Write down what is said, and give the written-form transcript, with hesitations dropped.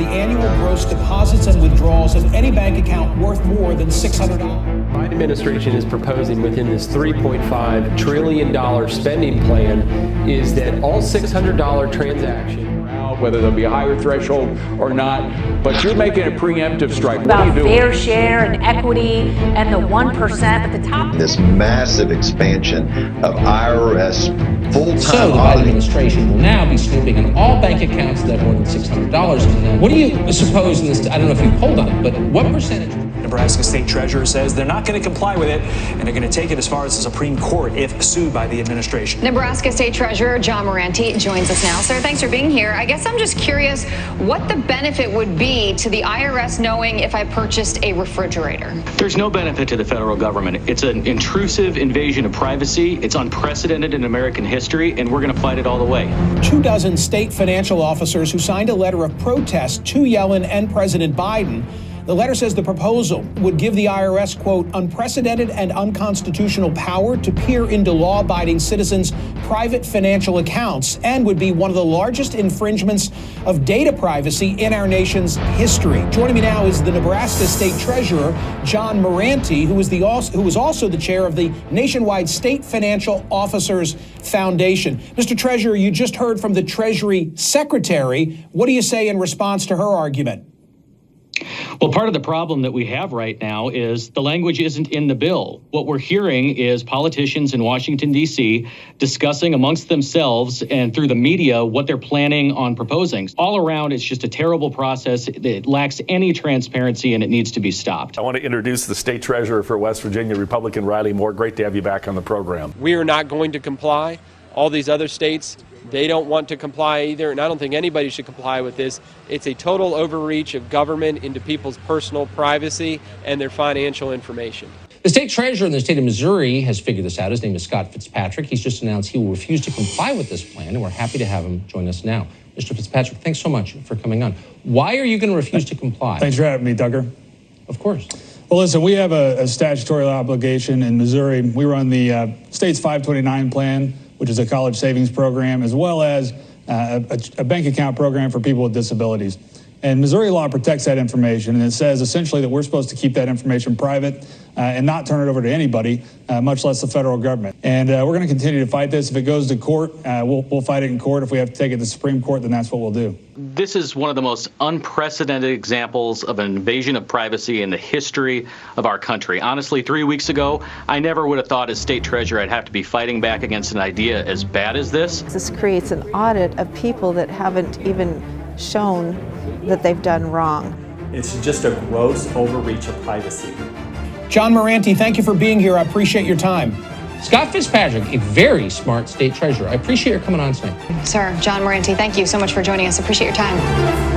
the annual gross deposits and withdrawals of any bank account worth more than $600. The Biden administration is proposing within this $3.5 trillion spending plan is that all $600 transactions, whether there'll be a higher threshold or not, but you're making a preemptive strike. About fair share and equity and the 1% at the top. This massive expansion of IRS full-time So the Biden administration will now be snooping on all bank accounts that have more than $600 in them. What do you suppose in this? I don't know if you've polled on it, but what percentage? Nebraska State Treasurer says they're not going to comply with it, and they're going to take it as far as the Supreme Court if sued by the administration. Nebraska State Treasurer John Moranti joins us now. Sir, thanks for being here. I guess I'm just curious what the benefit would be to the IRS knowing if I purchased a refrigerator. There's no benefit to the federal government. It's an intrusive invasion of privacy. It's unprecedented in American history, and we're going to fight it all the way. 24 state financial officers who signed a letter of protest to Yellen and President Biden. The letter says the proposal would give the IRS, quote, unprecedented and unconstitutional power to peer into law-abiding citizens' private financial accounts and would be one of the largest infringements of data privacy in our nation's history. Joining me now is the Nebraska State Treasurer, John Moranti, who is also the chair of the Nationwide State Financial Officers Foundation. Mr. Treasurer, you just heard from the Treasury Secretary. What do you say in response to her argument? Well, part of the problem that we have right now is the language isn't in the bill. What we're hearing is politicians in Washington, D.C. discussing amongst themselves and through the media what they're planning on proposing. All around, it's just a terrible process. It lacks any transparency, and it needs to be stopped. I want to introduce the state treasurer for West Virginia, Republican Riley Moore. Great to have you back on the program. We are not going to comply. All these other states, they don't want to comply either, and I don't think anybody should comply with this. It's a total overreach of government into people's personal privacy and their financial information. The state treasurer in the state of Missouri has figured this out. His name is Scott Fitzpatrick. He's just announced he will refuse to comply with this plan, and we're happy to have him join us now. Mr. Fitzpatrick, thanks so much for coming on. Why are you going to refuse to comply? Thanks for having me, Tucker. Of course. Well, listen, we have a statutory obligation in Missouri. We run the state's 529 plan, which is a college savings program, as well as a bank account program for people with disabilities. And Missouri law protects that information, and it says essentially that we're supposed to keep that information private and not turn it over to anybody, much less the federal government. And we're going to continue to fight this. If it goes to court, we'll fight it in court. If we have to take it to the Supreme Court, then that's what we'll do. This is one of the most unprecedented examples of an invasion of privacy in the history of our country. Honestly, 3 weeks ago, I never would have thought as state treasurer I'd have to be fighting back against an idea as bad as this. This creates an audit of people that haven't even shown that they've done wrong. It's just a gross overreach of privacy. John Moranti, thank you for being here. I appreciate your time. Scott Fitzpatrick, a very smart state treasurer. I appreciate your coming on tonight. Sir, John Moranti, thank you so much for joining us. Appreciate your time.